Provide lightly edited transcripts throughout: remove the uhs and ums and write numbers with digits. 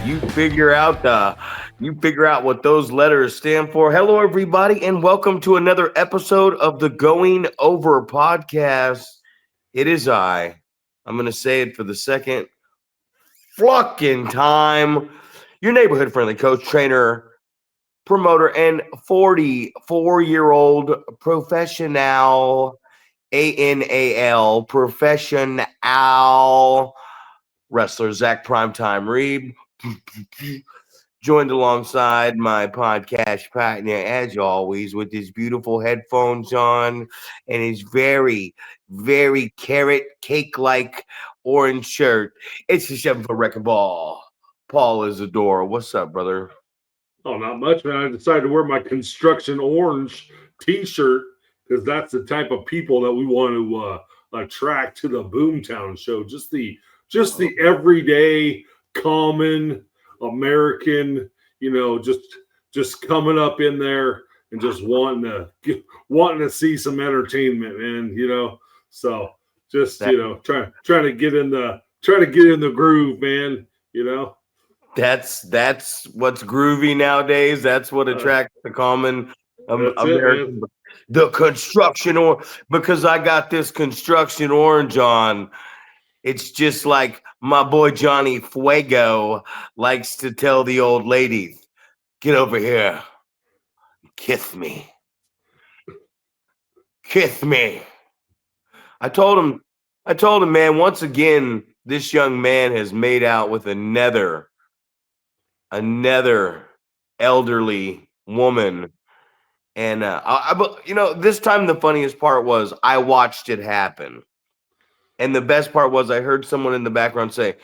You figure out what those letters stand for. Hello, everybody, and welcome to another episode of the Going Over podcast. It is I'm going to say it for the second fucking time. Your neighborhood friendly coach, trainer, promoter, and 44-year-old professional, ANAL, professional wrestler, Zack Primetime Reeb. Joined alongside my podcast partner, as always, with his beautiful headphones on and his very, very carrot cake-like orange shirt. It's the 7-foot wrecking ball, Paul Isadora. What's up, brother? Oh, not much, man. I decided to wear my construction orange T-shirt because that's the type of people that we want to attract to the Boomtown show. Just the everyday, common American, just coming up in there and just wanting to see some entertainment, man. So just trying to get in the groove, man. That's what's groovy nowadays. That's what attracts the common American. The construction because I got this construction orange on. It's just like my boy Johnny Fuego likes to tell the old ladies, "Get over here, kiss me, kiss me." I told him, man. Once again, this young man has made out with another elderly woman. And this time the funniest part was I watched it happen. And the best part was I heard someone in the background say,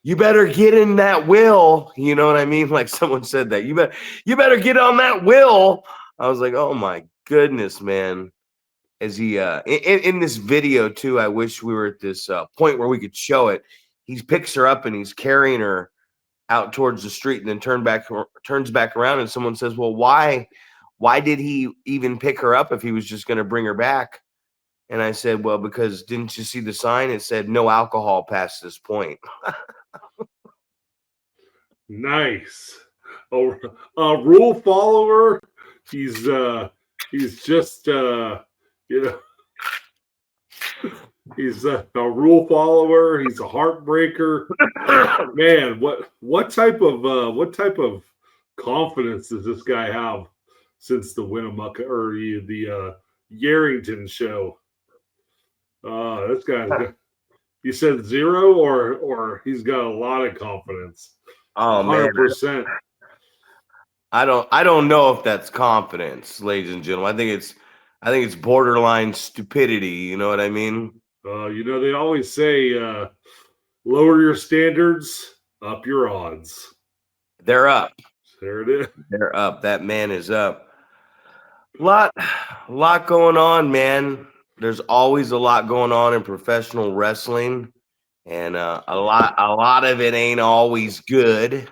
"You better get in that will." You know what I mean? Like someone said that. You better get on that will. I was like, oh my goodness, man. As he in this video too, I wish we were at this point where we could show it. He picks her up and he's carrying her out towards the street and then turns back around and someone says, "Well, why did he even pick her up if he was just going to bring her back?" And I said, "Well, because didn't you see the sign? It said no alcohol past this point." Nice. A rule follower. He's just he's a rule follower. He's a heartbreaker. Man, what type of confidence does this guy have since the Winnemucca or the Yarrington show? This guy's got, you said zero or he's got a lot of confidence. Oh 100%. Man. I don't know if that's confidence, ladies and gentlemen. I think it's borderline stupidity. You know what I mean? They always say, lower your standards, up your odds. They're up. There it is. They're up. That man is up. Lot going on, man. There's always a lot going on in professional wrestling, and a lot of it ain't always good.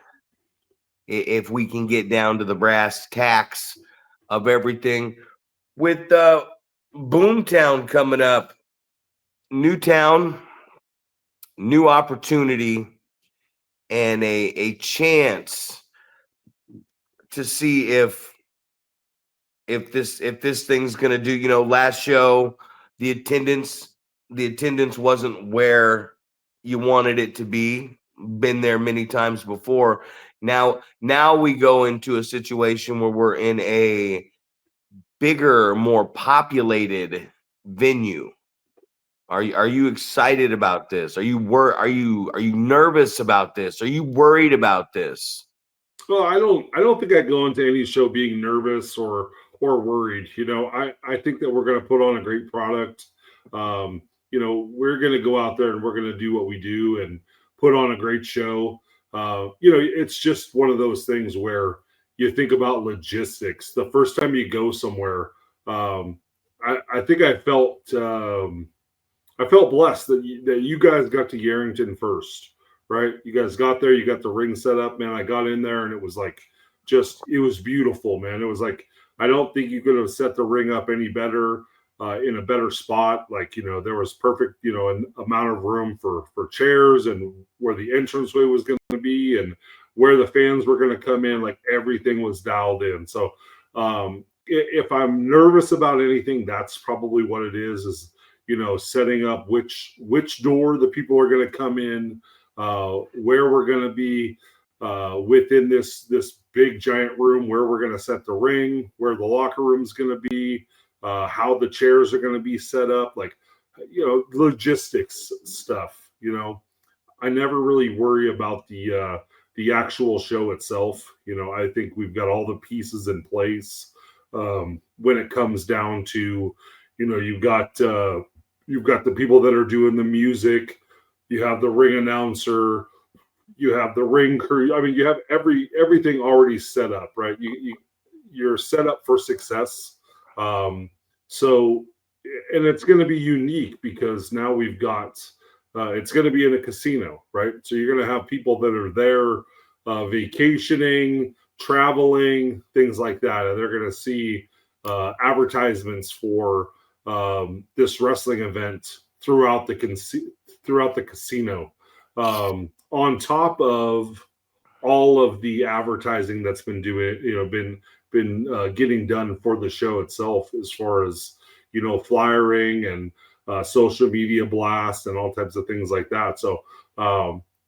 If we can get down to the brass tacks of everything, with Boomtown coming up, new town, new opportunity, and a chance to see if this thing's gonna do. Last show the attendance wasn't where you wanted it to be. Been there many times before. Now we go into a situation where we're in a bigger, more populated venue. Are you excited about this? Are you nervous about this? Are you worried about this? Well, I don't think I go into any show being nervous or worried. I think that we're going to put on a great product. We're going to go out there and we're going to do what we do and put on a great show. It's just one of those things where you think about logistics. The first time you go somewhere, I think I felt blessed that you guys got to Yarrington first, right? You guys got there, you got the ring set up, man. I got in there and it was like, it was beautiful, man. It was like, I don't think you could have set the ring up any better, in a better spot. Like, there was perfect, an amount of room for chairs and where the entranceway was going to be. And where the fans were going to come in, like everything was dialed in. So if I'm nervous about anything, that's probably what it is setting up which door the people are going to come in, where we're going to be within this big giant room, where we're going to set the ring, where the locker room is going to be, how the chairs are going to be set up, like logistics stuff. I never really worry about the actual show itself. I think we've got all the pieces in place. When it comes down to, you've got the people that are doing the music, you have the ring announcer, you have the ring crew. I mean, you have everything already set up, right? You're set up for success. So, and it's going to be unique because now we've got, it's going to be in a casino, right? So you're going to have people that are there vacationing, traveling, things like that. And they're going to see advertisements for this wrestling event throughout the casino. On top of all of the advertising that's been getting done for the show itself, as far as flyering and social media blasts and all types of things like that. So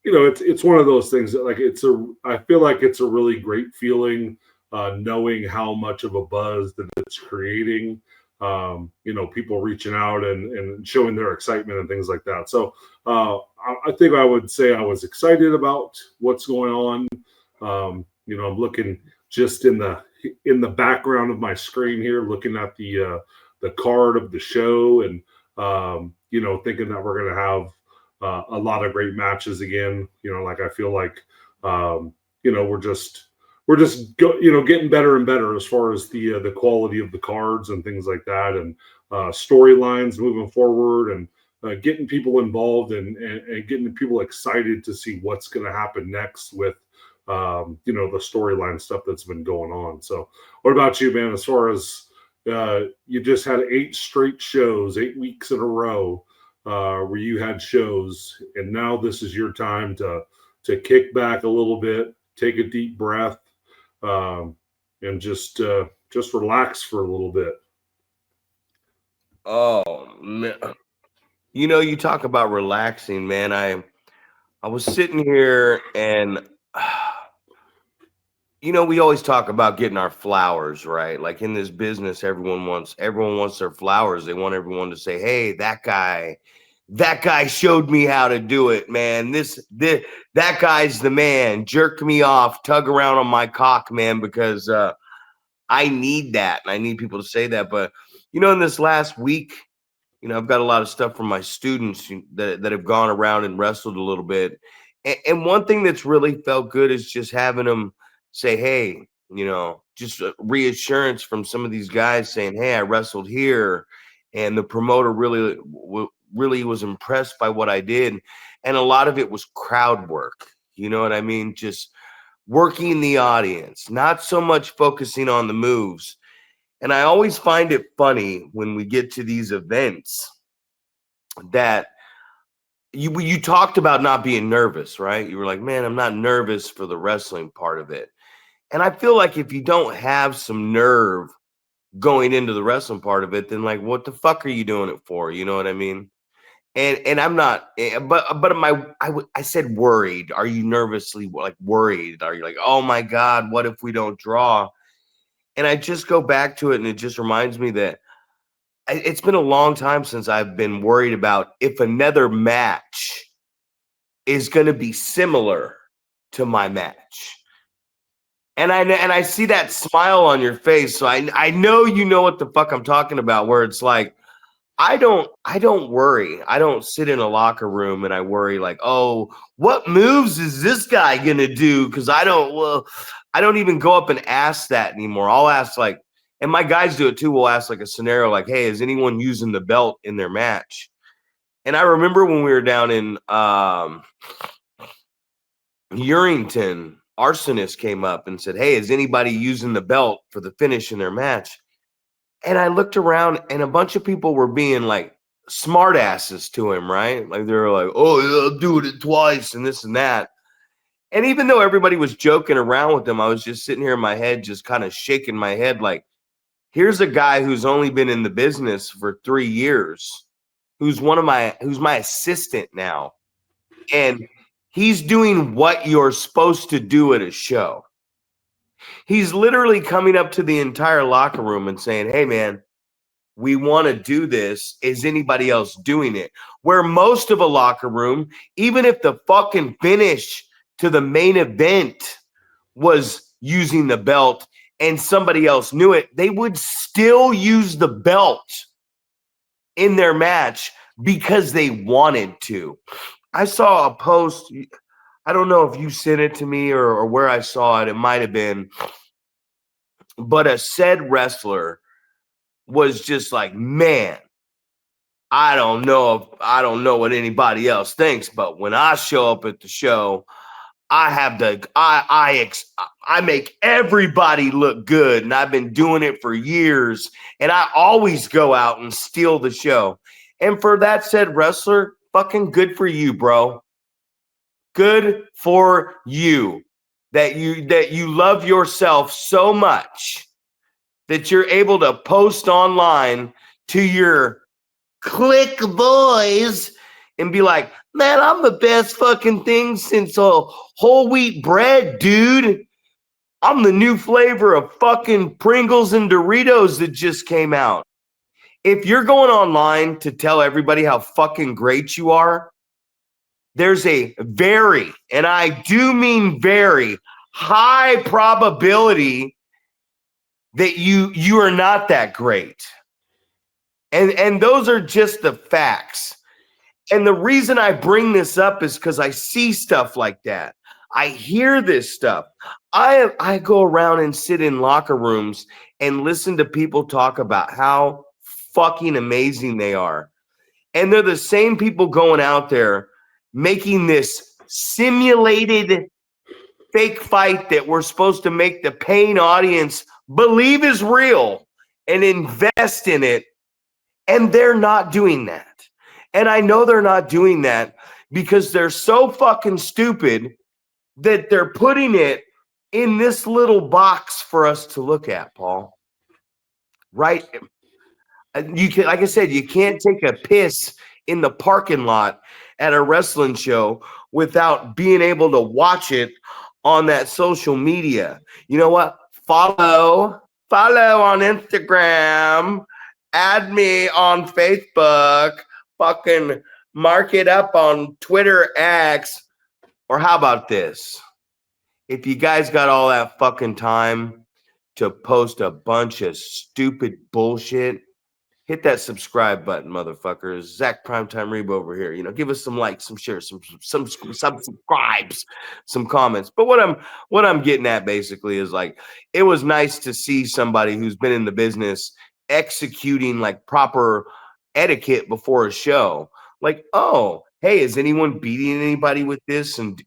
it's one of those things that, like, I feel like it's a really great feeling knowing how much of a buzz that it's creating. People reaching out and showing their excitement and things like that. So I think I would say I was excited about what's going on. I'm looking just in the background of my screen here, looking at the card of the show, and thinking that we're going to have a lot of great matches again. I feel like we're just getting better and better as far as the quality of the cards and things like that, and storylines moving forward, and getting people involved and getting people excited to see what's going to happen next with the storyline stuff that's been going on. So what about you, man? As far as you just had 8 straight shows, 8 weeks in a row where you had shows, and now this is your time to kick back a little bit, take a deep breath, and just relax for a little bit. Oh man, you talk about relaxing, man. I was sitting here and we always talk about getting our flowers, right? Like in this business, everyone wants their flowers. They want everyone to say, "Hey, that guy showed me how to do it, man. That guy's the man. Jerk me off, tug around on my cock, man, because I need that, and I need people to say that." But in this last week, I've got a lot of stuff from my students that have gone around and wrestled a little bit, and one thing that's really felt good is just having them say, "Hey," just reassurance from some of these guys saying, "Hey, I wrestled here," and the promoter really was impressed by what I did, and a lot of it was crowd work. You know what I mean? Just working the audience, not so much focusing on the moves. And I always find it funny when we get to these events that you talked about not being nervous, right? You were like, "Man, I'm not nervous for the wrestling part of it." And I feel like if you don't have some nerve going into the wrestling part of it, then like, what the fuck are you doing it for? You know what I mean? And I'm not, but I said worried. Are you nervously like worried? Are you like, "Oh my God, what if we don't draw?" And I just go back to it, and it just reminds me that it's been a long time since I've been worried about if another match is going to be similar to my match. And I see that smile on your face, so I know you know what the fuck I'm talking about. Where it's like, I don't worry. I don't sit in a locker room and I worry like, "Oh, what moves is this guy gonna do?" Because I don't even go up and ask that anymore. I'll ask like, and my guys do it too. We'll ask like a scenario like, "Hey, is anyone using the belt in their match?" And I remember when we were down in Urington, Arsonist came up and said, "Hey, is anybody using the belt for the finish in their match?" And I looked around, and a bunch of people were being like smart asses to him, right? Like they were like, "Oh, yeah, I'll do it twice," and this and that. And even though everybody was joking around with him, I was just sitting here in my head, just kind of shaking my head like, here's a guy who's only been in the business for 3 years, who's my assistant now. And he's doing what you're supposed to do at a show. He's literally coming up to the entire locker room and saying, hey, man, we want to do this. Is anybody else doing it? Where most of a locker room, even if the fucking finish to the main event was using the belt and somebody else knew it, they would still use the belt in their match because they wanted to. I saw a post. I don't know if you sent it to me or where I saw it. It might have been. But a said wrestler was just like, man, I don't know what anybody else thinks, but when I show up at the show, I make everybody look good, and I've been doing it for years, and I always go out and steal the show. And for that said wrestler, fucking good for you, bro. Good for you that you love yourself so much that you're able to post online to your click boys and be like, man, I'm the best fucking thing since whole wheat bread, dude. I'm the new flavor of fucking Pringles and Doritos that just came out. If you're going online to tell everybody how fucking great you are, there's a very, and I do mean very, high probability that you are not that great. And those are just the facts. And the reason I bring this up is because I see stuff like that. I hear this stuff. I go around and sit in locker rooms and listen to people talk about how fucking amazing they are. And they're the same people going out there making this simulated fake fight that we're supposed to make the paying audience believe is real and invest in it. And they're not doing that. And I know they're not doing that because they're so fucking stupid that they're putting it in this little box for us to look at, Paul. Right? You can, like I said, you can't take a piss in the parking lot at a wrestling show without being able to watch it on that social media. You know what? Follow on Instagram, add me on Facebook, fucking mark it up on Twitter X. Or how about this? If you guys got all that fucking time to post a bunch of stupid bullshit, hit that subscribe button, motherfuckers. Zack Primetime Reeb over here. You know, give us some likes, some shares, some subscribes, some comments. But what I'm getting at basically is like, it was nice to see somebody who's been in the business executing like proper etiquette before a show. Like, oh, hey, is anyone beating anybody with this and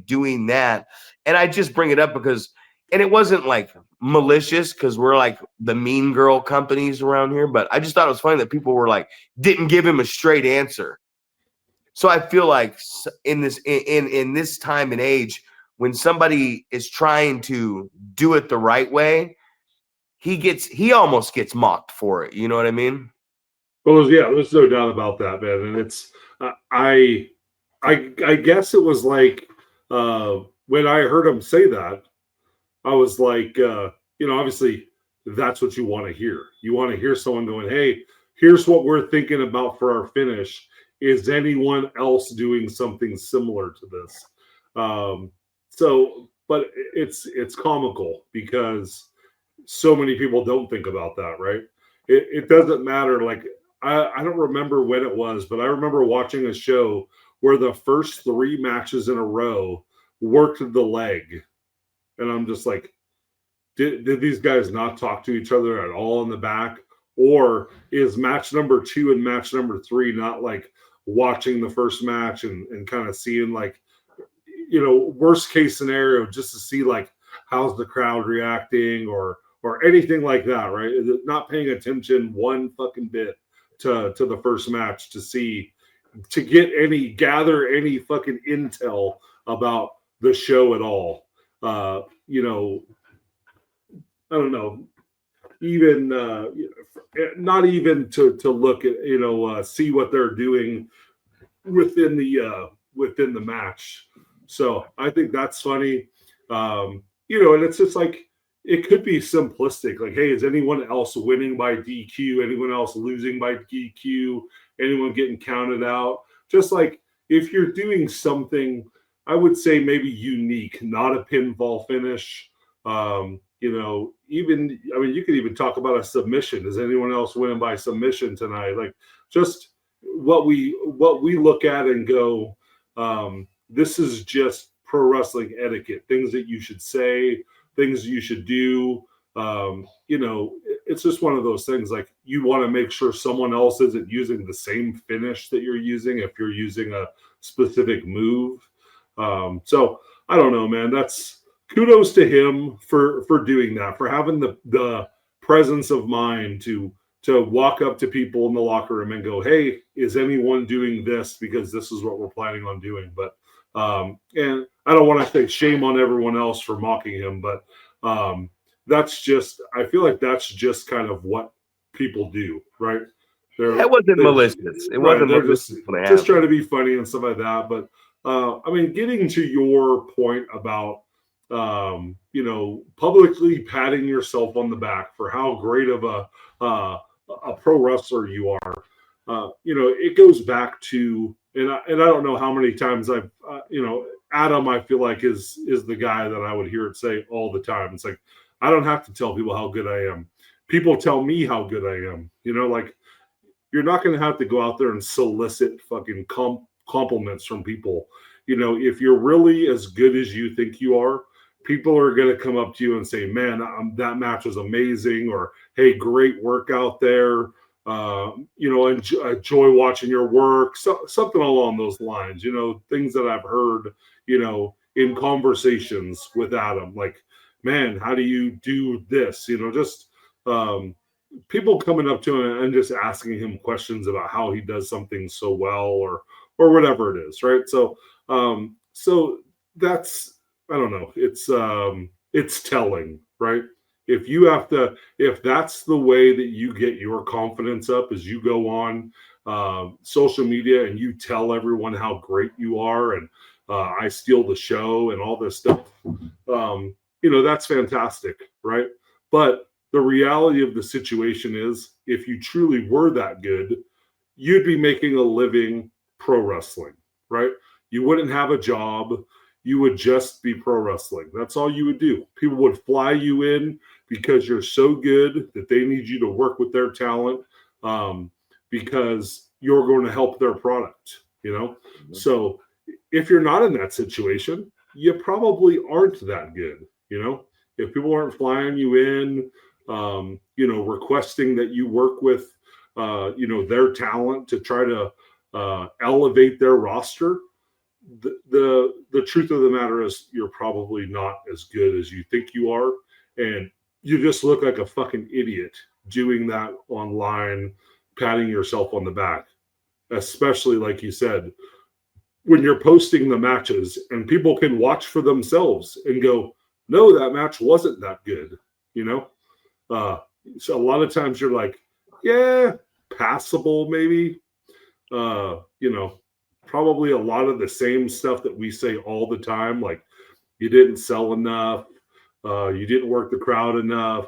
doing that? And I just bring it up because, and it wasn't like malicious because we're like the mean girl companies around here, but I just thought it was funny that people were like, didn't give him a straight answer. So I feel like in this time and age, when somebody is trying to do it the right way, he almost gets mocked for it. You know what I mean? Well, there's no doubt about that, man. And it's I guess it was like when I heard him say that, I was like, obviously that's what you want to hear. You want to hear someone going, hey, here's what we're thinking about for our finish. Is anyone else doing something similar to this? But it's comical because so many people don't think about that, right? It doesn't matter. Like, I don't remember when it was, but I remember watching a show where the first 3 matches in a row worked the leg. And I'm just like, did these guys not talk to each other at all in the back? Or is match number 2 and match number 3 not like watching the first match and kind of seeing like, worst case scenario just to see like how's the crowd reacting or anything like that, right? Not paying attention one fucking bit to the first match to gather any fucking intel about the show at all. You know, I don't know, even not even to look at, you know, see what they're doing within the match. So I think that's funny. You know, and it's just like it could be simplistic. Like, hey, is anyone else winning by DQ? Anyone else losing by DQ? Anyone getting counted out? Just like if you're doing something, I would say maybe unique, not a pinfall finish. You know, even I mean, you could even talk about a submission. Is anyone else winning by submission tonight? Like, just what we look at and go, this is just pro wrestling etiquette, things that you should say, things you should do. You know, it's just one of those things. Like, you want to make sure someone else isn't using the same finish that you're using if you're using a specific move. So I don't know, man. That's kudos to him for doing that, for having the presence of mind to walk up to people in the locker room and go, hey, is anyone doing this? Because this is what we're planning on doing. But and I don't want to say shame on everyone else for mocking him, but that's just, I feel like that's just kind of what people do, right? It wasn't malicious. It wasn't they're malicious. just trying to be funny and stuff like that. But I mean, getting to your point about you know, publicly patting yourself on the back for how great of a pro wrestler you are, you know, it goes back to, and I don't know how many times I've, you know, Adam, I feel like is the guy that I would hear it say all the time. It's like, I don't have to tell people how good I am. People tell me how good I am. You know, like, you're not going to have to go out there and solicit fucking compliments from people. You know, if you're really as good as you think you are, people are going to come up to you and say, man, that match was amazing, or hey, great work out there. You know, enjoy watching your work. So, something along those lines, you know, things that I've heard, you know, in conversations with Adam, like, man, how do you do this? You know, just people coming up to him and just asking him questions about how he does something so well, or whatever it is, right? So so that's, I don't know, it's telling, right? If that's the way that you get your confidence up, as you go on social media and you tell everyone how great you are, and I steal the show and all this stuff, you know, that's fantastic, right? But the reality of the situation is, if you truly were that good, you'd be making a living pro wrestling, right? You wouldn't have a job. You would just be pro wrestling. That's all you would do. People would fly you in because you're so good that they need you to work with their talent, because you're going to help their product, you know? Mm-hmm. So if you're not in that situation, you probably aren't that good, you know? If people aren't flying you in, you know, requesting that you work with, you know, their talent to try to elevate their roster, the truth of the matter is, you're probably not as good as you think you are, and you just look like a fucking idiot doing that online, patting yourself on the back, especially like you said, when you're posting the matches and people can watch for themselves and go, no, that match wasn't that good, you know? So a lot of times you're like, yeah, passable maybe, you know, probably a lot of the same stuff that we say all the time, like, you didn't sell enough, you didn't work the crowd enough,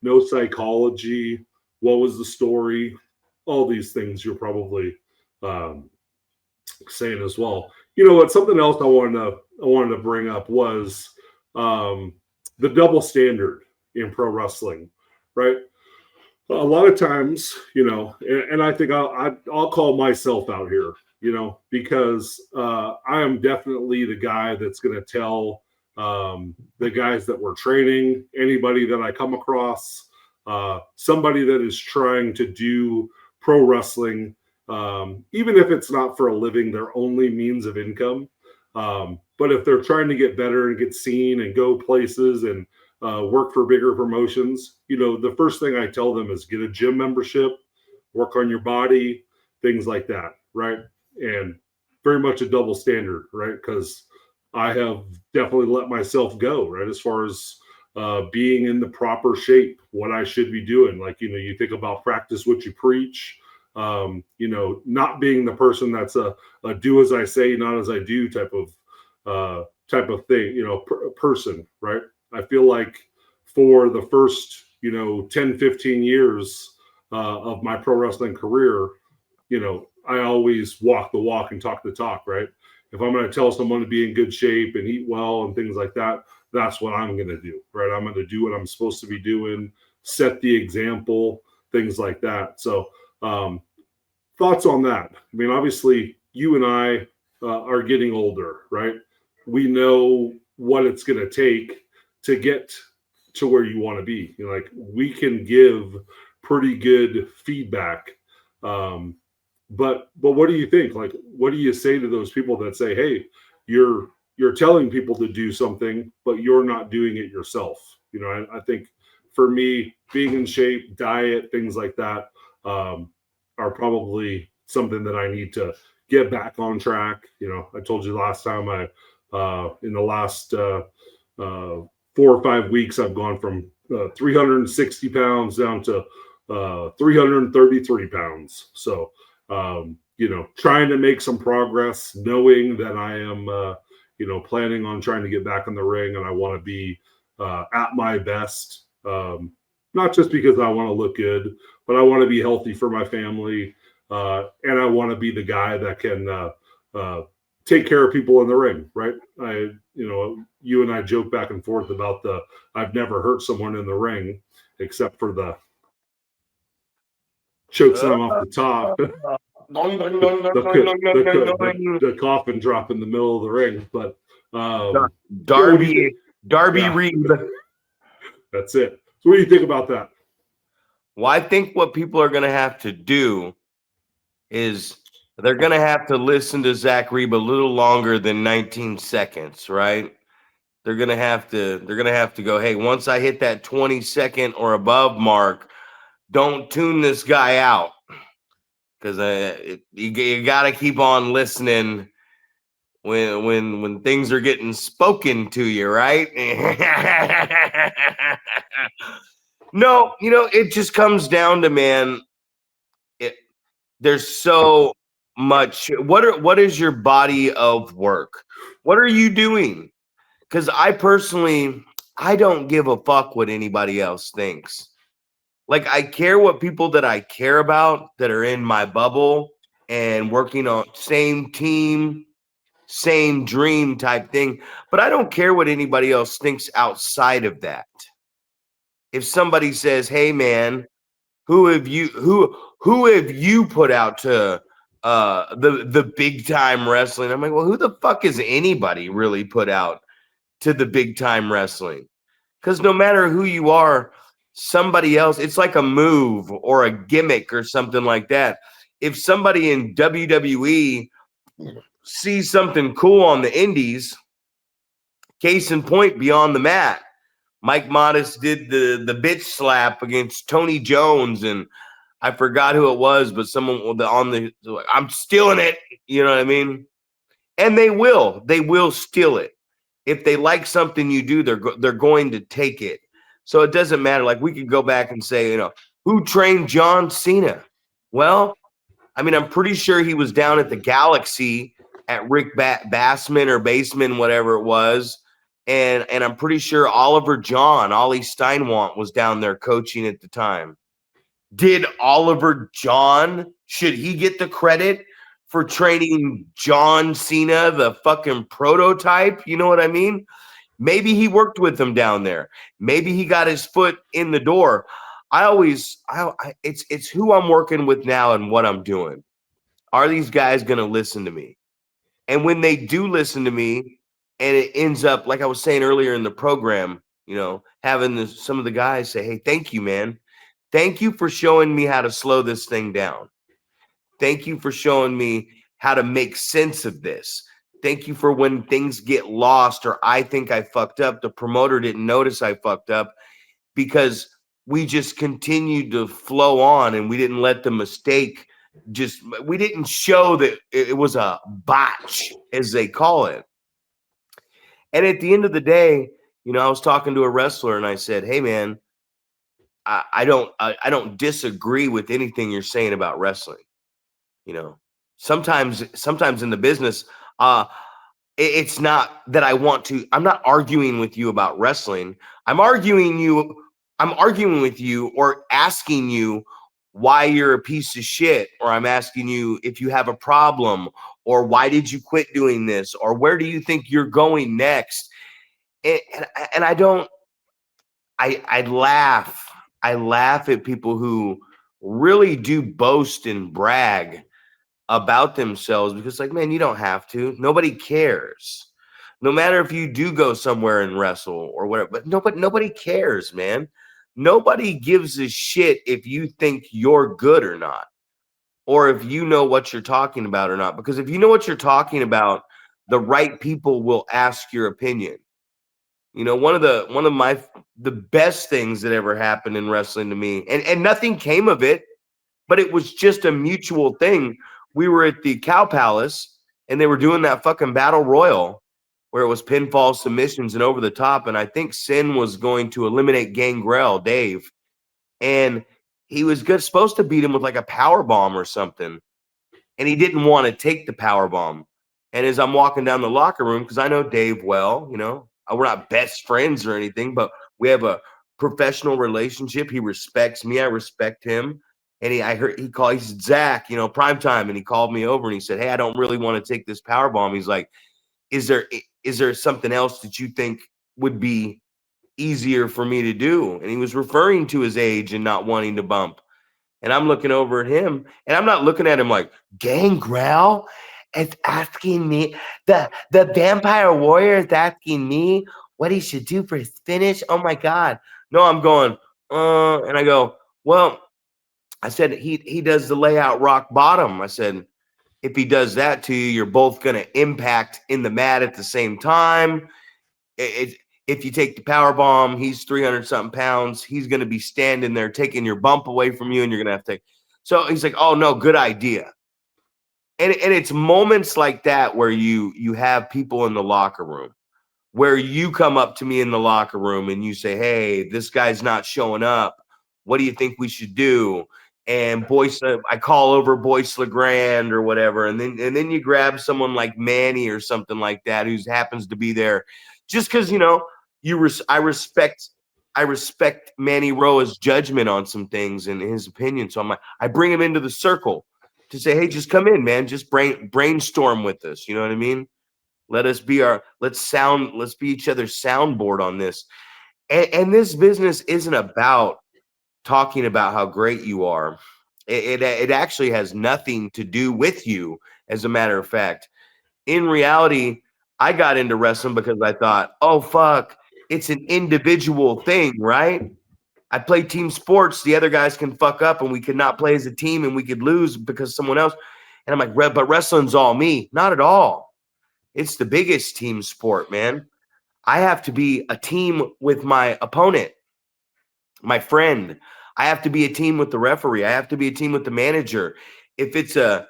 no psychology, what was the story, all these things you're probably saying as well. You know what, something else I wanted to bring up was the double standard in pro wrestling, right? A lot of times, you know, and I think I'll call myself out here, you know, because I am definitely the guy that's going to tell the guys that we're training, anybody that I come across, somebody that is trying to do pro wrestling, even if it's not for a living, their only means of income. But if they're trying to get better and get seen and go places and work for bigger promotions, you know, the first thing I tell them is get a gym membership, work on your body, things like that, right? And very much a double standard, right? Because I have definitely let myself go, right? As far as being in the proper shape, what I should be doing. Like, you think about practice what you preach, not being the person that's a do as I say, not as I do type of thing, person, right? I feel like for the first, 10, 15 years of my pro wrestling career, I always walk the walk and talk the talk, right? If I'm going to tell someone to be in good shape and eat well and things like that, that's what I'm going to do, right? I'm going to do what I'm supposed to be doing, set the example, things like that. So, thoughts on that? I mean, obviously, you and I are getting older, right? We know what it's going to take to get to where you want to be. Like, we can give pretty good feedback. But what do you think? Like, what do you say to those people that say, "Hey, you're telling people to do something, but you're not doing it yourself"? I think for me, being in shape, diet, things like that, are probably something that I need to get back on track. I told you last time in the last 4 or 5 weeks, I've gone from 360 pounds down to 333 pounds. So, trying to make some progress, knowing that I am, planning on trying to get back in the ring, and I want to be at my best. Not just because I want to look good, but I want to be healthy for my family, and I want to be the guy that can take care of people in the ring, right? You and I joke back and forth about I've never hurt someone in the ring except for the choke slam off the top, the coffin drop in the middle of the ring. But Darby Yeah. Reeb. That's it. So what do you think about that? Well, I think what people are going to have to do is they're going to have to listen to Zack Reeb a little longer than 19 seconds, right? They're going to have to go, hey, once I hit that 20-second or above mark, don't tune this guy out, because you got to keep on listening when things are getting spoken to you, right? No, it just comes down to, man, there's so much. What is your body of work? What are you doing? Because I don't give a fuck what anybody else thinks. Like, I care what people that I care about that are in my bubble and working on same team, same dream type thing. But I don't care what anybody else thinks outside of that. If somebody says, "Hey, man, who have you put out to the big time wrestling?" I'm like, well, who the fuck is anybody really put out to the big time wrestling? Because no matter who you are, somebody else, it's like a move or a gimmick or something like that. If somebody in WWE sees something cool on the indies, case in point, Beyond the Mat, Mike Modest did the bitch slap against Tony Jones, and I forgot who it was, but someone I'm stealing it. You know what I mean? And they will steal it. If they like something you do, they're going to take it. So it doesn't matter. Like, we could go back and say, who trained John Cena? Well, I mean, I'm pretty sure he was down at the Galaxy at Rick Bassman or Baseman, whatever it was. And I'm pretty sure Ollie Steinwant was down there coaching at the time. Did Oliver John, should he get the credit for training John Cena, the fucking prototype? You know what I mean? Maybe he worked with them down there. Maybe he got his foot in the door. It's who I'm working with now and what I'm doing. Are these guys going to listen to me? And when they do listen to me, and it ends up, like I was saying earlier in the program, having some of the guys say, "Hey, thank you, man. Thank you for showing me how to slow this thing down. Thank you for showing me how to make sense of this. Thank you for when things get lost or I think I fucked up, the promoter didn't notice I fucked up, because we just continued to flow on and we didn't let the mistake we didn't show that it was a botch, as they call it." And at the end of the day, I was talking to a wrestler and I said, "Hey, man, I don't disagree with anything you're saying about wrestling. You know, sometimes in the business, it's not that I'm not arguing with you about wrestling. I'm arguing with you or asking you why you're a piece of shit, or I'm asking you if you have a problem, or why did you quit doing this, or where do you think you're going next?" And I don't I laugh. I laugh at people who really do boast and brag about themselves, because like, man, you don't have to. Nobody cares. No matter if you do go somewhere and wrestle or whatever, but nobody cares, man. Nobody gives a shit if you think you're good or not, or if you know what you're talking about or not. Because if you know what you're talking about, the right people will ask your opinion. One of the best things that ever happened in wrestling to me, and nothing came of it, but it was just a mutual thing. We were at the Cow Palace and they were doing that fucking battle royal where it was pinfall submissions and over the top. And I think Sin was going to eliminate Gangrel, Dave, and he was supposed to beat him with like a power bomb or something. And he didn't want to take the power bomb. And as I'm walking down the locker room, because I know Dave well, we're not best friends or anything, but we have a professional relationship. He respects me. I respect him. And he's Zack, prime time. And he called me over and he said, "Hey, I don't really want to take this power bomb." He's like, is there something else that you think would be easier for me to do? And he was referring to his age and not wanting to bump. And I'm looking over at him, and I'm not looking at him like, Gangrel is asking me, the Vampire Warrior is asking me what he should do for his finish. Oh my God. No, I'm going, and I go, well, I said, he does the layout rock bottom. I said, if he does that to you, you're both going to impact in the mat at the same time. If you take the power bomb, he's 300 something pounds. He's going to be standing there taking your bump away from you, and you're going to have to take. So he's like, "Oh no, good idea." And it's moments like that where you have people in the locker room, where you come up to me in the locker room and you say, "Hey, this guy's not showing up. What do you think we should do?" And I call over Boyce LeGrand or whatever, and then you grab someone like Manny or something like that who happens to be there, just because I respect Manny Roa's judgment on some things and his opinion. So I bring him into the circle to say, "Hey, just come in, man. Just brainstorm with us." You know what I mean? Let's be each other's soundboard on this. And this business isn't about talking about how great you are. It actually has nothing to do with you, as a matter of fact. In reality, I got into wrestling because I thought, oh, fuck, it's an individual thing, right? I play team sports. The other guys can fuck up and we could not play as a team and we could lose because someone else. And I'm like, but wrestling's all me. Not at all. It's the biggest team sport, man. I have to be a team with my opponent, my friend. I have to be a team with the referee. I have to be a team with the manager. If it's a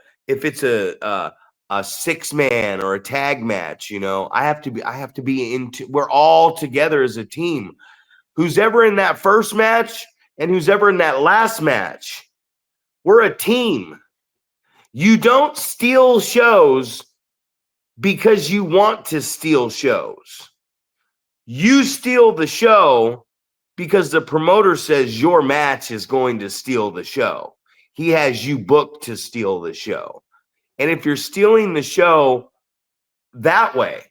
6-man or a tag match, I have to be into. We're all together as a team. Who's ever in that first match and who's ever in that last match, we're a team. You don't steal shows because you want to steal shows. You steal the show because the promoter says your match is going to steal the show. He has you booked to steal the show. And if you're stealing the show that way,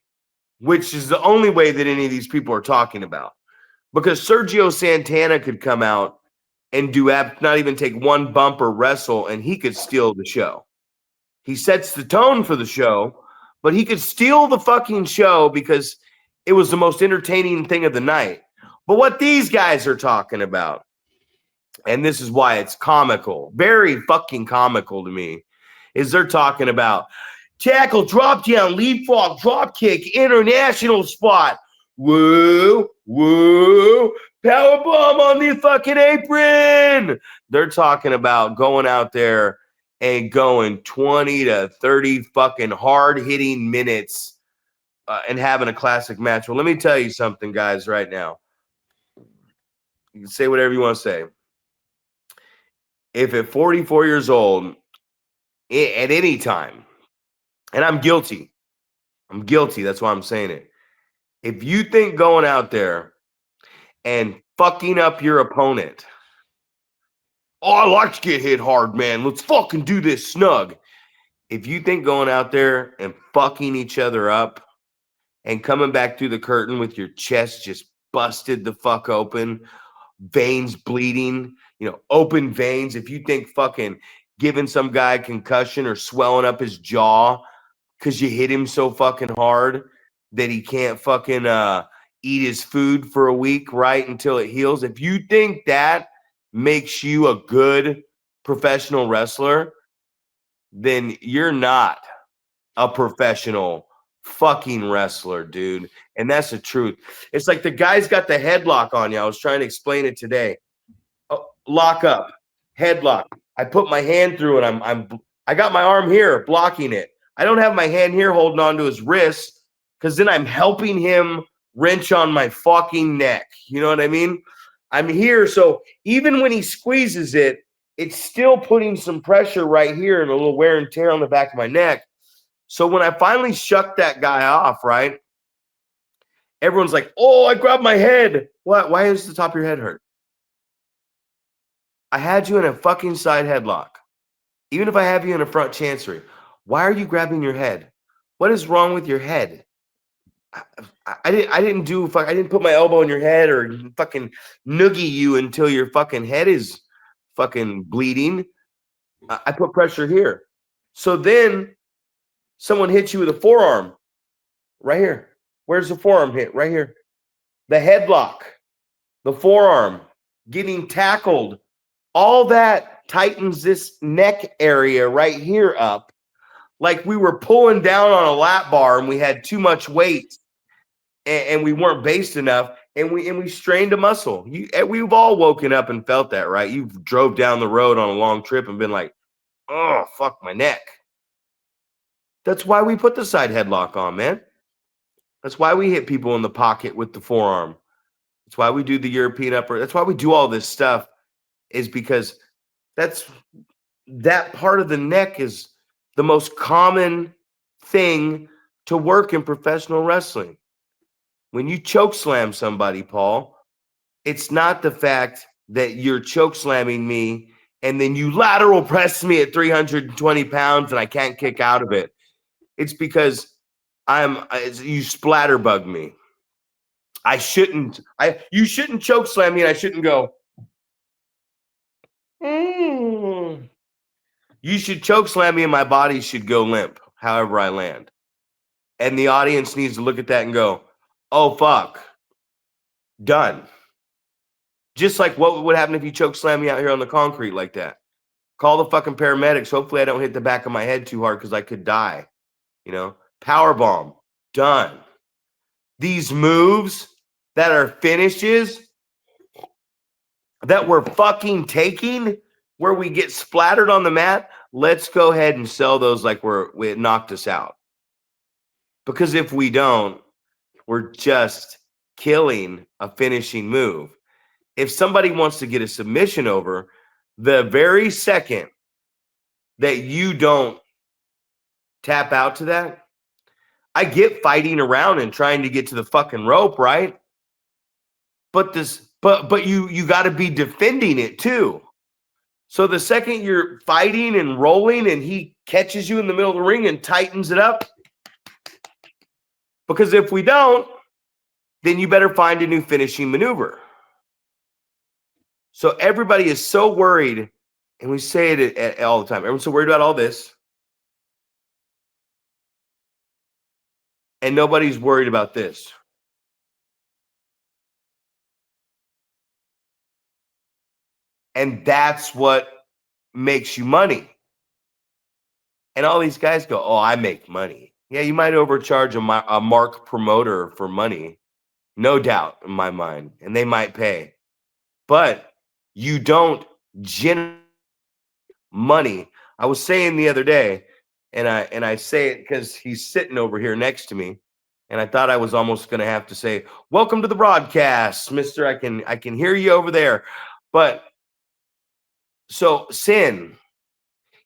which is the only way that any of these people are talking about, because Sergio Santana could come out and not even take one bump or wrestle, and he could steal the show. He sets the tone for the show, but he could steal the fucking show because it was the most entertaining thing of the night. But what these guys are talking about, and this is why it's comical, very fucking comical to me, is they're talking about tackle, drop down, leapfrog, drop kick, international spot. Woo, woo, power bomb on the fucking apron. They're talking about going out there and going 20 to 30 fucking hard-hitting minutes and having a classic match. Well, let me tell you something, guys, right now. You can say whatever you want to say. If at 44 years old, at any time, and I'm guilty, that's why I'm saying it. If you think going out there and fucking up your opponent, oh, I like to get hit hard, man. Let's fucking do this snug. If you think going out there and fucking each other up and coming back through the curtain with your chest just busted the fuck open, veins bleeding, open veins, if you think fucking giving some guy a concussion or swelling up his jaw because you hit him so fucking hard that he can't fucking eat his food for a week, right, until it heals. If you think that makes you a good professional wrestler, then you're not a professional fucking wrestler, dude. And that's the truth. It's like the guy's got the headlock on you. I was trying to explain it today. Oh, lock up, headlock. I put my hand through it. I got my arm here blocking it. I don't have my hand here holding on to his wrist because then I'm helping him wrench on my fucking neck. You know what I mean? I'm here. So even when he squeezes it, it's still putting some pressure right here and a little wear and tear on the back of my neck. So when I finally shucked that guy off, right, everyone's like, oh, I grabbed my head. What? Why does the top of your head hurt? I had you in a fucking side headlock. Even if I have you in a front chancery, why are you grabbing your head? What is wrong with your head? I didn't put my elbow in your head or fucking noogie you until your fucking head is fucking bleeding. I put pressure here. So then someone hits you with a forearm right here. Where's the forearm hit? Right here. The headlock, the forearm, getting tackled. All that tightens this neck area right here up. Like we were pulling down on a lap bar and we had too much weight and we weren't based enough and we strained a muscle. We've all woken up and felt that, right? You drove down the road on a long trip and been like, oh, fuck my neck. That's why we put the side headlock on, man. That's why we hit people in the pocket with the forearm. That's why we do the European upper. That's why we do all this stuff, is because that part of the neck is the most common thing to work in professional wrestling. When you choke slam somebody, Paul, it's not the fact that you're choke slamming me and then you lateral press me at 320 pounds and I can't kick out of it. It's because you splatterbug me. You shouldn't choke slam me and I shouldn't go. You should choke slam me and my body should go limp however I land. And the audience needs to look at that and go, oh, fuck. Done. Just like what would happen if you choke slam me out here on the concrete like that? Call the fucking paramedics. Hopefully I don't hit the back of my head too hard because I could die. Power bomb. Done. These moves that are finishes that we're fucking taking where we get splattered on the mat, let's go ahead and sell those like it knocked us out. Because if we don't, we're just killing a finishing move. If somebody wants to get a submission over, the very second that you don't tap out to that, I get fighting around and trying to get to the fucking rope, right? But you got to be defending it too. So the second you're fighting and rolling and he catches you in the middle of the ring and tightens it up, because if we don't, then you better find a new finishing maneuver. So everybody is so worried, and we say it all the time. Everyone's so worried about all this, and nobody's worried about this. And that's what makes you money. And all these guys go, oh, I make money. Yeah, you might overcharge a mark promoter for money. No doubt in my mind. And they might pay. But you don't generate money. I was saying the other day, and I say it because he's sitting over here next to me, And I thought I was almost going to have to say, "Welcome to the broadcast, Mister. I can hear you over there." But so Sin,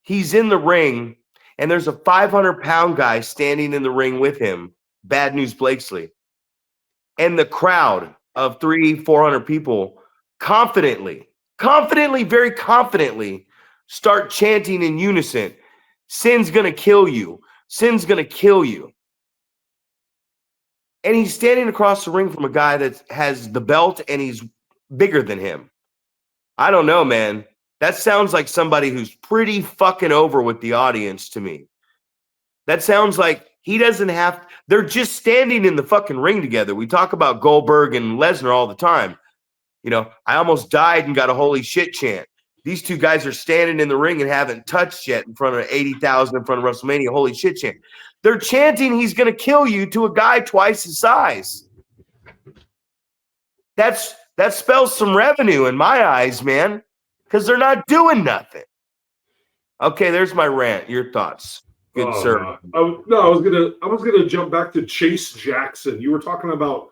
he's in the ring, and there's a 500-pound guy standing in the ring with him. Bad News Blakesley. And the crowd of 300-400 people confidently, very confidently start chanting in unison, "Sin's gonna kill you. Sin's gonna kill you." And he's standing across the ring from a guy that has the belt and he's bigger than him. I don't know, man. That sounds like somebody who's pretty fucking over with the audience to me. That sounds like he doesn't have, they're just standing in the fucking ring together. We talk about Goldberg and Lesnar all the time. You know, I almost died and got a holy shit chant. These two guys are standing in the ring and haven't touched yet in front of 80,000 in front of WrestleMania, holy shit chant. They're chanting he's going to kill you to a guy twice his size. That spells some revenue in my eyes, man, because they're not doing nothing. Okay, there's my rant. Your thoughts, good sir. I was gonna jump back to Chase Jackson. You were talking about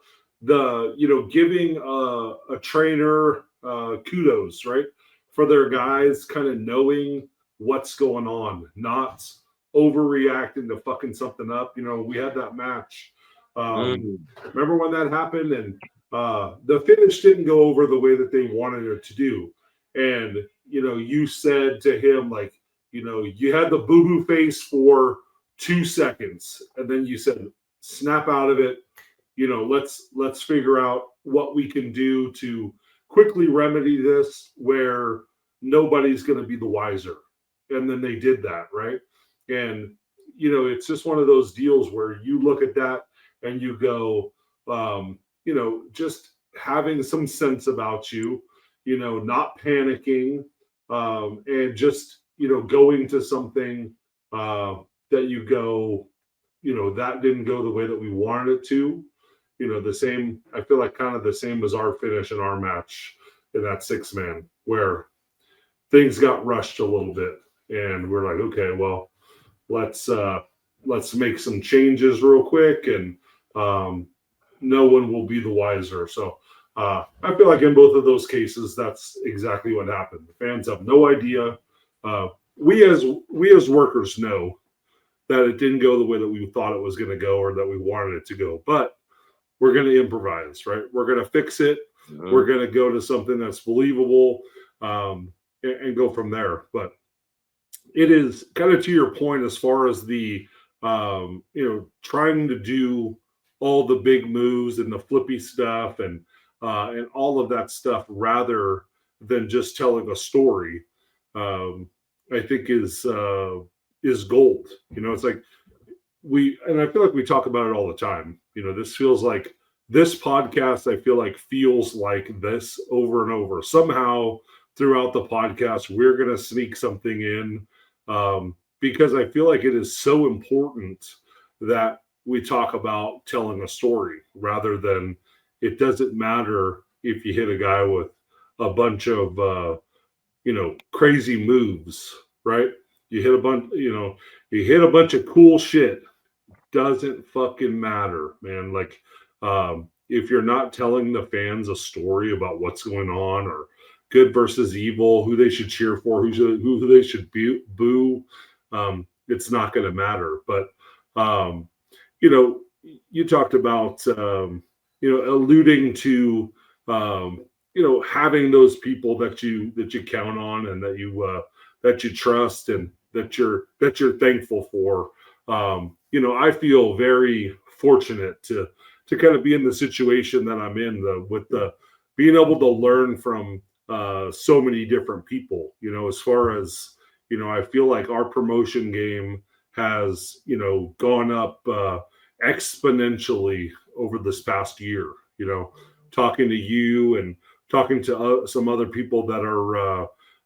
giving a trainer kudos, right, for their guys kind of knowing what's going on, not overreacting to fucking something up. We had that match. Remember when that happened, and the finish didn't go over the way that they wanted it to do, and you said to him, like, you had the boo-boo face for 2 seconds, and then you said, snap out of it. Let's figure out what we can do to quickly remedy this where nobody's going to be the wiser. And then they did that, right? And, it's just one of those deals where you look at that and you go, just having some sense about you, not panicking, and just, going to something that you go, that didn't go the way that we wanted it to. The same, I feel like kind of the same as our finish in our match in that 6-man, where things got rushed a little bit. And we're like, okay, well, let's make some changes real quick, and no one will be the wiser. So I feel like in both of those cases, that's exactly what happened. The fans have no idea. We as workers know that it didn't go the way that we thought it was going to go or that we wanted it to go, but we're going to improvise, right? We're going to fix it. Mm-hmm. We're going to go to something that's believable, and go from there. But it is kind of to your point as far as the, trying to do all the big moves and the flippy stuff and all of that stuff rather than just telling a story, I think is gold. It's like and I feel like we talk about it all the time. This feels like this podcast, I feel like feels like this over and over. Somehow throughout the podcast, we're going to sneak something in, because I feel like it is so important that we talk about telling a story rather than it doesn't matter if you hit a guy with a bunch of, crazy moves, right? You hit a bunch of cool shit. Doesn't fucking matter, man. Like, if you're not telling the fans a story about what's going on, or good versus evil, who they should cheer for, who they should boo, it's not going to matter. But, you talked about, alluding to, having those people that you count on and that you trust and that you're thankful for. I feel very fortunate to kind of be in the situation that I'm in, with being able to learn from so many different people. As far as I feel like our promotion game has gone up exponentially over this past year. Talking to you and talking to some other people that are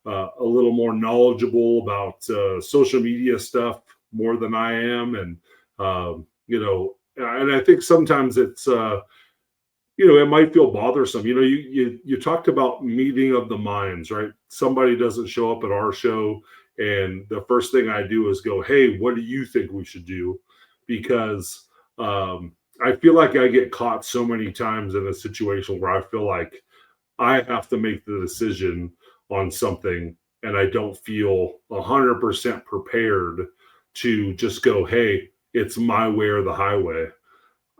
a little more knowledgeable about social media stuff more than I am, and and I think sometimes it's it might feel bothersome. You talked about meeting of the minds, right? Somebody doesn't show up at our show, and the first thing I do is go, hey, what do you think we should do? Because I feel like I get caught so many times in a situation where I feel like I have to make the decision on something, and I don't feel 100% prepared to just go, hey, it's my way or the highway.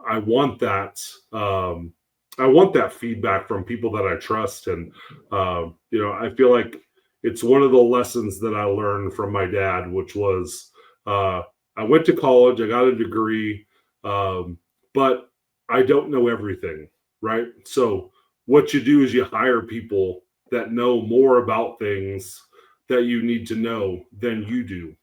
I want that. I want that feedback from people that I trust, and I feel like it's one of the lessons that I learned from my dad, which was uh, I went to college, I got a degree, but I don't know everything, right? So what you do is you hire people that know more about things that you need to know than you do.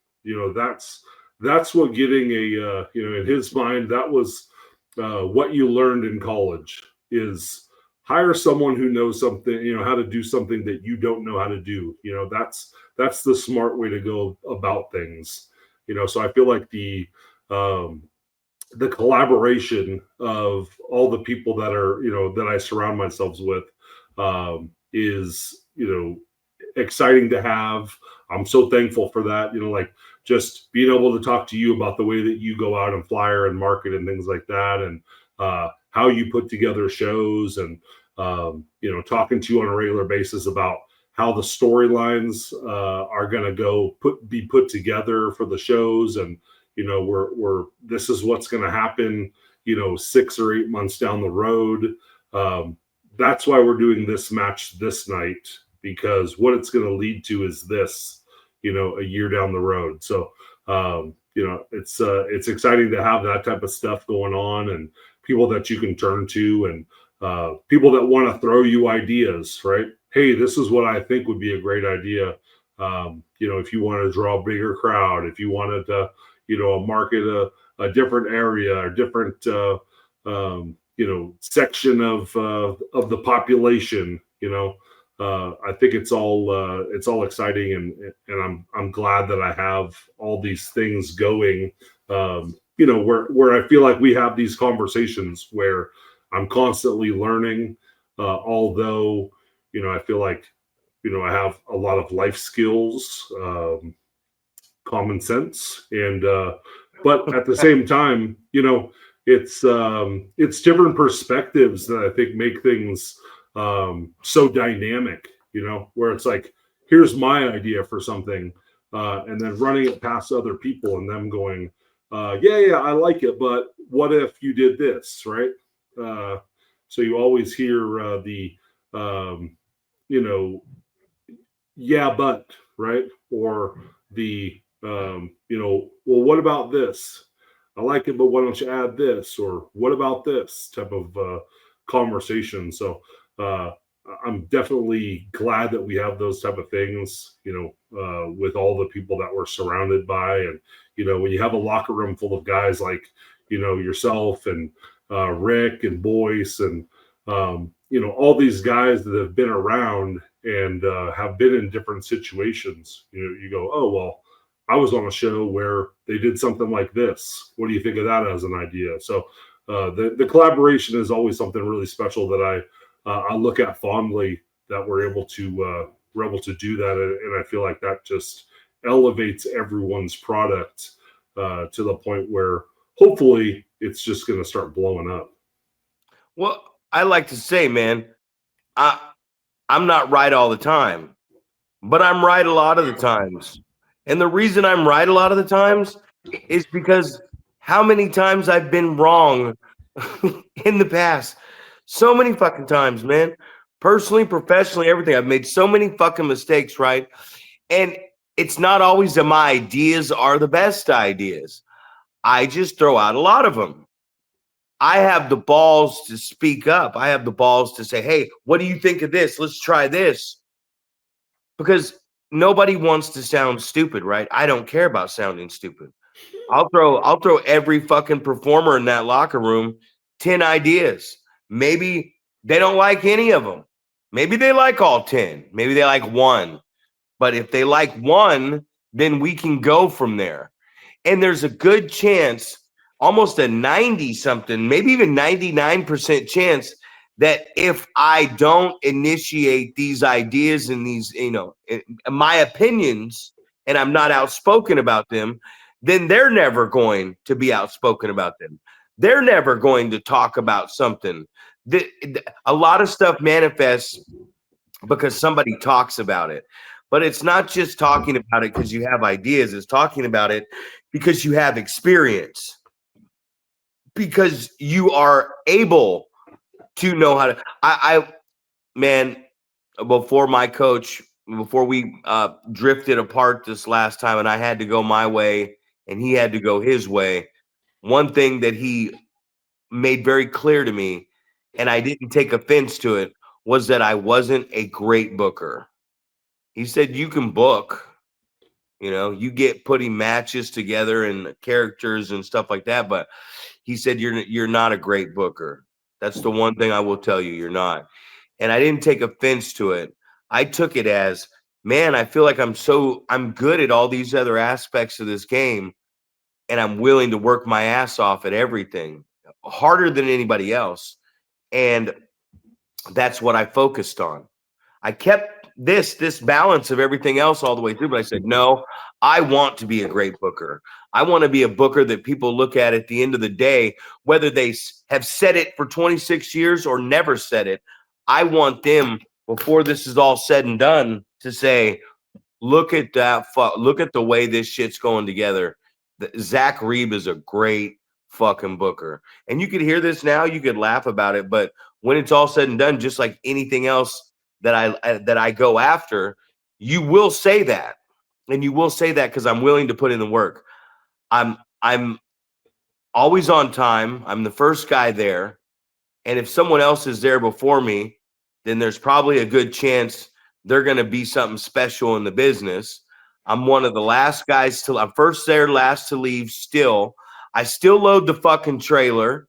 That's what getting in his mind, that was what you learned in college is hire someone who knows something, how to do something that you don't know how to do. That's the smart way to go about things. So I feel like um, the collaboration of all the people that are, that I surround myself with, is, exciting to have. I'm so thankful for that. Like just being able to talk to you about the way that you go out and flyer and market and things like that, and how you put together shows, and talking to you on a regular basis about how the storylines are going to be put together for the shows, and we're this is what's going to happen 6 or 8 months down the road. That's why we're doing this match this night, because what it's going to lead to is this, a year down the road. So, it's exciting to have that type of stuff going on, and people that you can turn to, and people that want to throw you ideas, right? Hey, this is what I think would be a great idea. If you want to draw a bigger crowd, if you wanted to, market a different area or different, section of the population, I think it's all exciting, and I'm glad that I have all these things going. Where I feel like we have these conversations where I'm constantly learning, although I feel like I have a lot of life skills, common sense, and but at the same time, it's different perspectives that I think make things so dynamic. Where it's like, here's my idea for something, and then running it past other people and them going, yeah, I like it, but what if you did this, right? So you always hear the you know yeah, but, right? Or the well, what about this? I like it, but why don't you add this? Or what about this type of conversation? So uh, I'm definitely glad that we have those type of things, with all the people that we're surrounded by. And, when you have a locker room full of guys like, yourself and Rick and Boyce and, all these guys that have been around and have been in different situations, you go, oh, well, I was on a show where they did something like this. What do you think of that as an idea? So the collaboration is always something really special that I look at fondly, that we're able to do that, and I feel like that just elevates everyone's product to the point where hopefully it's just going to start blowing up. Well, I like to say, man, I I'm not right all the time, but I'm right a lot of the times. And the reason I'm right a lot of the times is because how many times I've been wrong in the past. So many fucking times, man. Personally, professionally, everything. I've made so many fucking mistakes, right? And it's not always that my ideas are the best ideas. I just throw out a lot of them. I have the balls to speak up. I have the balls to say, hey, what do you think of this? Let's try this. Because nobody wants to sound stupid, right? I don't care about sounding stupid. I'll throw every fucking performer in that locker room 10 ideas. Maybe they don't like any of them. Maybe they like all 10. Maybe they like one. But if they like one, then we can go from there. And there's a good chance, almost a 90 something, maybe even 99% chance that if I don't initiate these ideas and these, my opinions, and I'm not outspoken about them, then they're never going to be outspoken about them. they're never going to talk about something. A lot of stuff manifests because somebody talks about it. But it's not just talking about it because you have ideas. It's talking about it because you have experience, because you are able to know how to. Man, before my coach, before we drifted apart this last time, and I had to go my way and he had to go his way. One thing that he made very clear to me, and I didn't take offense to it, was that I wasn't a great booker. He said, you can book, you get putting matches together and characters and stuff like that, but he said, you're not a great booker. That's the one thing I will tell you, you're not. And I didn't take offense to it. I took it as, man, I feel like I'm good at all these other aspects of this game, and I'm willing to work my ass off at everything, harder than anybody else. And that's what I focused on. I kept this balance of everything else all the way through, but I said, no, I want to be a great booker. I want to be a booker that people look at the end of the day, whether they have said it for 26 years or never said it. I want them, before this is all said and done, to say, look at that. Look at the way this shit's going together. Zack Reeb is a great fucking booker. And you could hear this now, you could laugh about it, but when it's all said and done, just like anything else that I go after, you will say that. And you will say that because I'm willing to put in the work. I'm always on time. I'm the first guy there. And if someone else is there before me, then there's probably a good chance they're going to be something special in the business. I'm one of the last guys I'm first there, last to leave still. I still load the fucking trailer.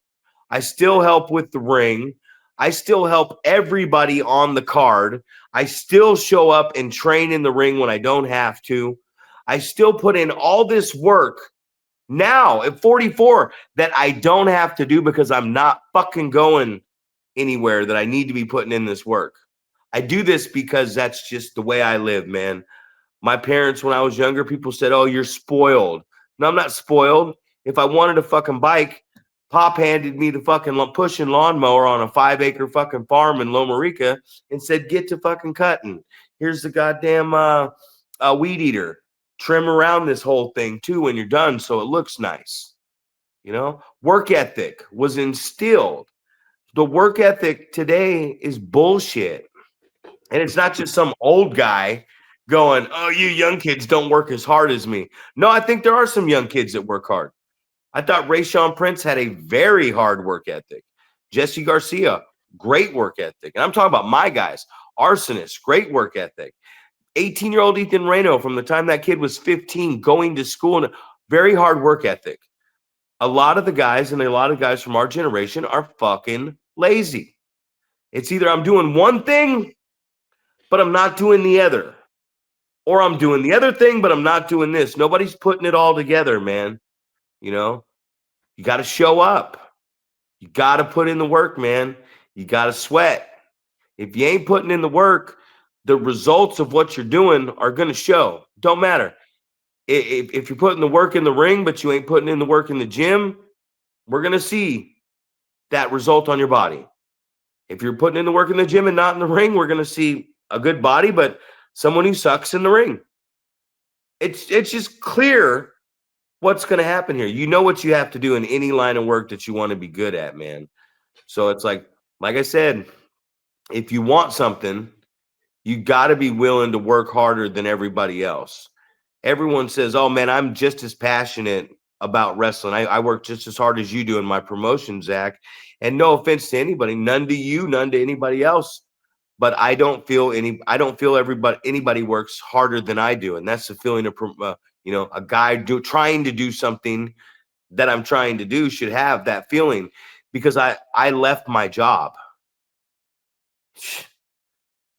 I still help with the ring. I still help everybody on the card. I still show up and train in the ring when I don't have to. I still put in all this work now at 44 that I don't have to do because I'm not fucking going anywhere that I need to be putting in this work. I do this because that's just the way I live, man. My parents, when I was younger, people said, oh, you're spoiled. No, I'm not spoiled. If I wanted a fucking bike, Pop handed me the fucking pushing lawnmower on a 5-acre fucking farm in Loma Rica and said, get to fucking cutting. Here's the goddamn weed eater. Trim around this whole thing too when you're done so it looks nice. Work ethic was instilled. The work ethic today is bullshit. And it's not just some old guy going, oh, you young kids don't work as hard as me. No, I think there are some young kids that work hard. I thought Rayshawn Prince had a very hard work ethic. Jesse Garcia, great work ethic. And I'm talking about my guys. Arsonist, great work ethic. 18-year-old Ethan Reno, from the time that kid was 15, going to school, and very hard work ethic. A lot of the guys and a lot of guys from our generation are fucking lazy. It's either I'm doing one thing, but I'm not doing the other. Or I'm doing the other thing, but I'm not doing this. Nobody's putting it all together, man. You got to show up. You got to put in the work, man. You got to sweat. If you ain't putting in the work, the results of what you're doing are going to show. Don't matter. If you're putting the work in the ring, but you ain't putting in the work in the gym, we're going to see that result on your body. If you're putting in the work in the gym and not in the ring, we're going to see a good body, but someone who sucks in the ring. It's just clear what's going to happen here. You know what you have to do in any line of work that you want to be good at, man. So it's like I said, if you want something, you got to be willing to work harder than everybody else. Everyone says, oh, man, I'm just as passionate about wrestling. I work just as hard as you do in my promotion, Zach. And no offense to anybody, none to you, none to anybody else. But I don't feel anybody works harder than I do. And that's the feeling of, a guy trying to do something that I'm trying to do should have that feeling, because I left my job.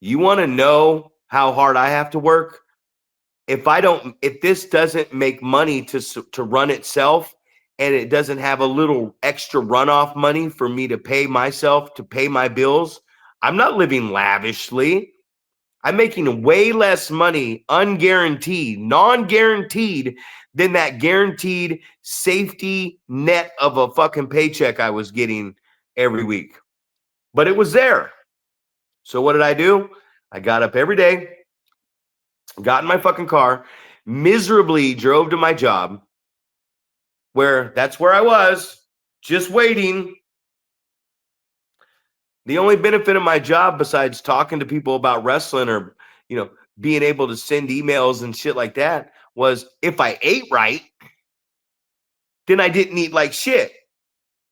You want to know how hard I have to work? If this doesn't make money to run itself, and it doesn't have a little extra runoff money for me to pay myself, to pay my bills, I'm not living lavishly. I'm making way less money, unguaranteed, non-guaranteed, than that guaranteed safety net of a fucking paycheck I was getting every week. But it was there. So what did I do? I got up every day, got in my fucking car, miserably drove to my job, where that's where I was, just waiting. The only benefit of my job, besides talking to people about wrestling or, being able to send emails and shit like that, was if I ate right, then I didn't eat like shit.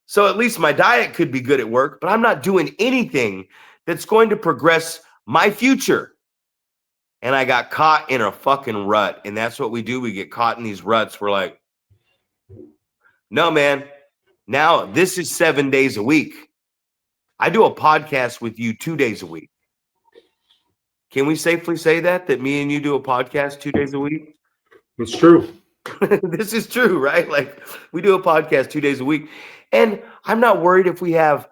So at least my diet could be good at work, but I'm not doing anything that's going to progress my future. And I got caught in a fucking rut. And that's what we do. We get caught in these ruts. We're like, no, man, now this is 7 days a week. I do a podcast with you 2 days a week. Can we safely say that me and you do a podcast 2 days a week? That's true. This is true, right? Like, we do a podcast 2 days a week. And I'm not worried if we have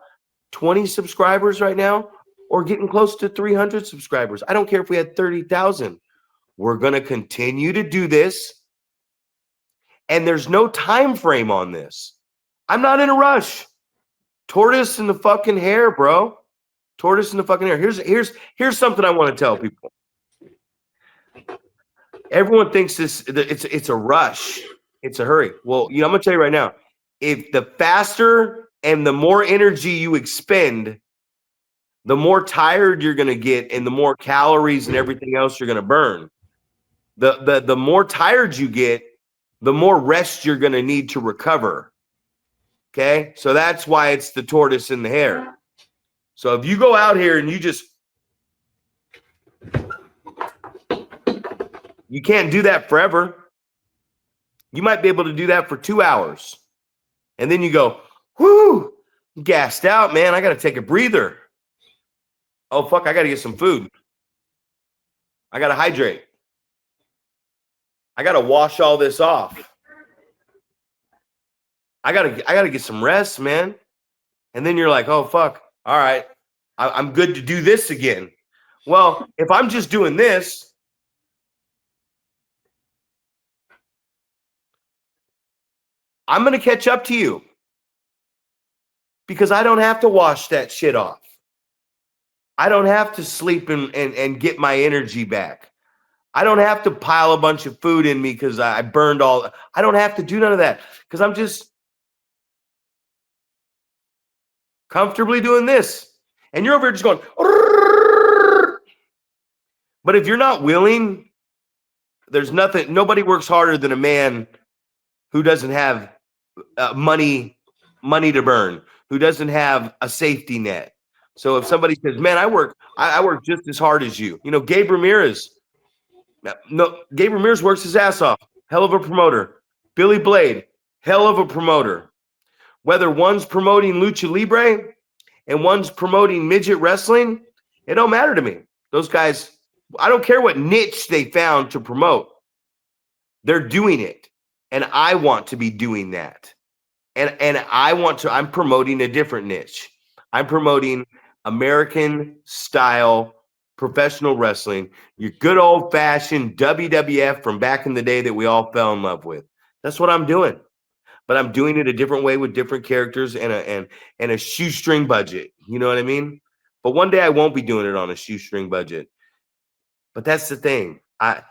20 subscribers right now or getting close to 300 subscribers. I don't care if we had 30,000. We're going to continue to do this. And there's no time frame on this. I'm not in a rush. Tortoise in the fucking hair, bro. Tortoise in the fucking hair. Here's something I want to tell people. Everyone thinks it's a rush. It's a hurry. Well, I'm gonna tell you right now, if the faster and the more energy you expend, the more tired you're gonna get and the more calories and everything else you're gonna burn. The more tired you get, the more rest you're gonna need to recover. Okay? So that's why it's the tortoise in the hare. So if you go out here and you can't do that forever. You might be able to do that for 2 hours. And then you go, whoo, gassed out, man. I got to take a breather. Oh, fuck, I got to get some food. I got to hydrate. I got to wash all this off. I got to get some rest, man. And then you're like, oh, fuck. All right, I'm good to do this again. Well, if I'm just doing this, I'm going to catch up to you because I don't have to wash that shit off. I don't have to sleep and get my energy back. I don't have to pile a bunch of food in me because I burned all. I don't have to do none of that because I'm just comfortably doing this. And you're over here just going, "Rrrr." But if you're not willing, there's nothing. Nobody works harder than a man who doesn't have money to burn, who doesn't have a safety net. So if somebody says, man, I work just as hard as you. Gabe Ramirez. No, Gabe Ramirez works his ass off. Hell of a promoter. Billy Blade, hell of a promoter. Whether one's promoting Lucha Libre and one's promoting midget wrestling, it don't matter to me. Those guys, I don't care what niche they found to promote. They're doing it. And I want to be doing that. And I'm promoting a different niche. I'm promoting American style professional wrestling, your good old fashioned WWF from back in the day that we all fell in love with. That's what I'm doing. But I'm doing it a different way with different characters and a shoestring budget. You know what I mean? But one day I won't be doing it on a shoestring budget. But that's the thing. I'm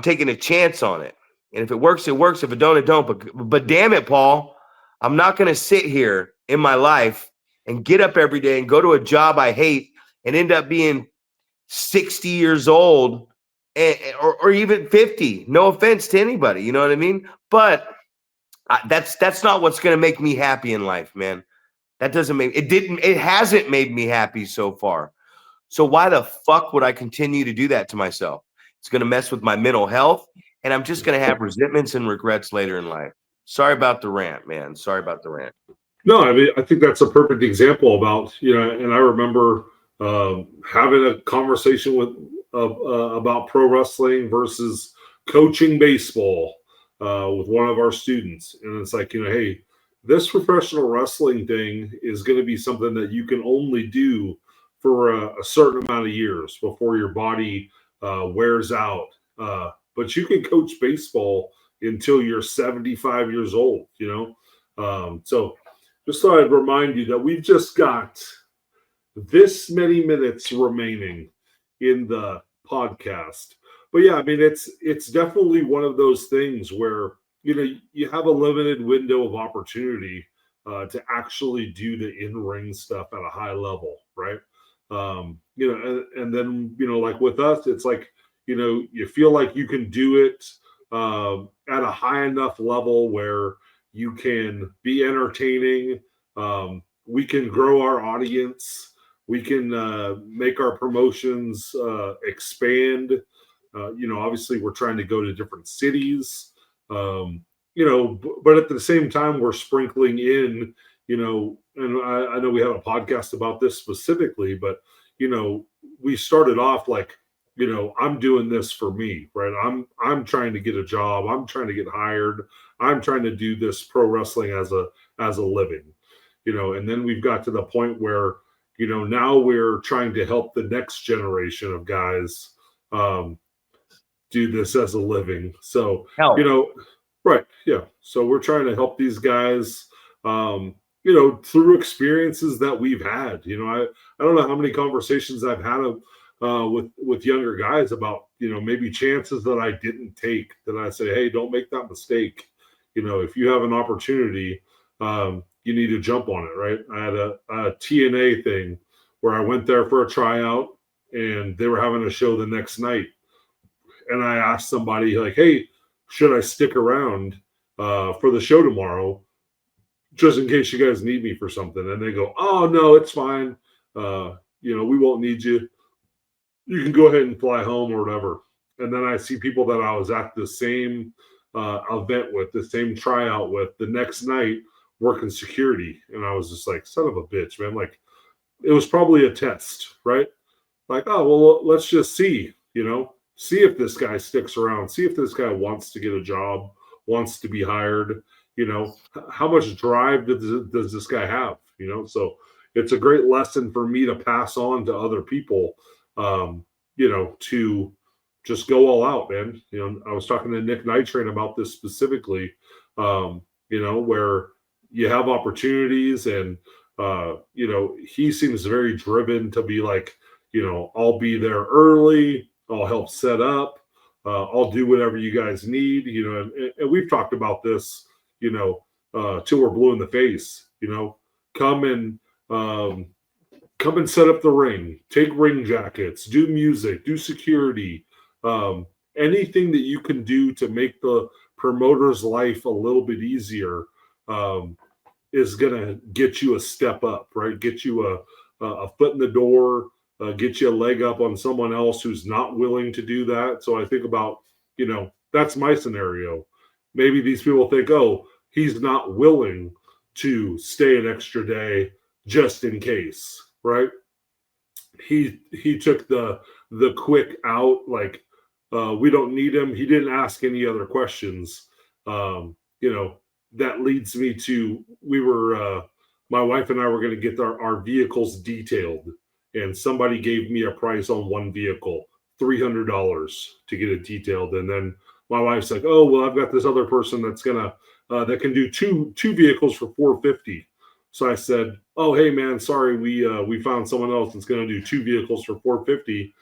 taking a chance on it. And if it works, it works. If it don't, it don't. But damn it, Paul, I'm not going to sit here in my life and get up every day and go to a job I hate and end up being 60 years old or even 50. No offense to anybody. You know what I mean? But that's not what's going to make me happy in life, man. It hasn't made me happy so far. So why the fuck would I continue to do that to myself? It's going to mess with my mental health. And I'm just going to have resentments and regrets later in life. Sorry about the rant, man. Sorry about the rant. No, I mean, I think that's a perfect example about, and I remember having a conversation about pro wrestling versus coaching baseball with one of our students. And it's like, hey, this professional wrestling thing is going to be something that you can only do for a certain amount of years before your body wears out but you can coach baseball until you're 75 years old, So just thought I'd remind you that we've just got this many minutes remaining in the podcast. But yeah, I mean, it's definitely one of those things where you have a limited window of opportunity to actually do the in-ring stuff at a high level, right? And then like with us, it's like you feel like you can do it at a high enough level where you can be entertaining. We can grow our audience. We can make our promotions expand. Obviously, we're trying to go to different cities. But at the same time, we're sprinkling in, and I know we have a podcast about this specifically, but we started off like, I'm doing this for me, right? I'm trying to get a job. I'm trying to get hired. I'm trying to do this pro wrestling as a living, and then we've got to the point where, now we're trying to help the next generation of guys do this as a living. So, Help. Right. Yeah. So we're trying to help these guys, through experiences that we've had. I don't know how many conversations I've had with younger guys about, maybe chances that I didn't take, that I say, hey, don't make that mistake. If you have an opportunity, you need to jump on it. Right. I had a TNA thing where I went there for a tryout and they were having a show the next night. And I asked somebody like, hey, should I stick around for the show tomorrow just in case you guys need me for something? And they go, oh, no, it's fine. We won't need you. You can go ahead and fly home or whatever. And then I see people that I was at the same event with, the same tryout with, the next night working security. And I was just like, son of a bitch, man. Like, it was probably a test, right? Like, oh, well, let's just see, see if this guy sticks around, see if this guy wants to get a job, wants to be hired, how much drive does this guy have, So it's a great lesson for me to pass on to other people, to just go all out, man. I was talking to Nick Nitrain about this specifically, where you have opportunities and, he seems very driven to be like, I'll be there early. I'll help set up. I'll do whatever you guys need, and we've talked about this, till we're blue in the face, come and set up the ring, take ring jackets, do music, do security, anything that you can do to make the promoter's life a little bit easier, is going to get you a step up, right? Get you a foot in the door, get you a leg up on someone else who's not willing to do that. So I think about, that's my scenario. Maybe these people think, oh, he's not willing to stay an extra day just in case, right? He took the quick out, like, we don't need him. He didn't ask any other questions. That leads me to, my wife and I were going to get our vehicles detailed, and somebody gave me a price on one vehicle, $300 to get it detailed. And then my wife's like, oh, well, I've got this other person that's that can do two vehicles for $450. So I said, oh, hey man, sorry, we found someone else that's going to do two vehicles for $450.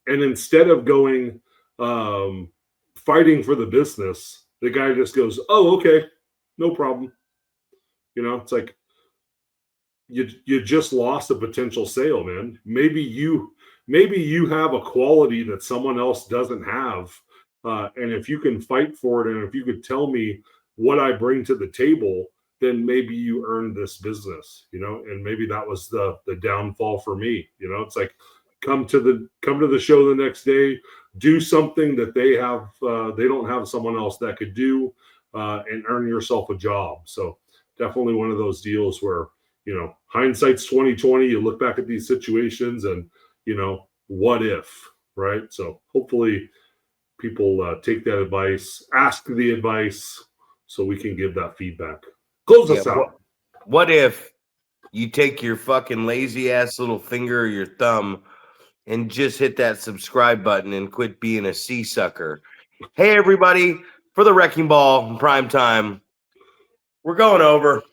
And instead of going fighting for the business, the guy just goes, oh, okay, no problem. It's like, you just lost a potential sale, man. Maybe you have a quality that someone else doesn't have. And if you can fight for it, and if you could tell me what I bring to the table, then maybe you earned this business, and maybe that was the downfall for me. It's like, come to the show the next day, do something that they have, they don't have someone else that could do, and earn yourself a job. So definitely one of those deals where, hindsight's 2020. You look back at these situations and, what if, right? So hopefully people take that advice, ask the advice, so we can give that feedback. Close us out. What if you take your fucking lazy ass little finger or your thumb and just hit that subscribe button and quit being a sea sucker. Hey, everybody, for the Wrecking Ball prime time, we're going over.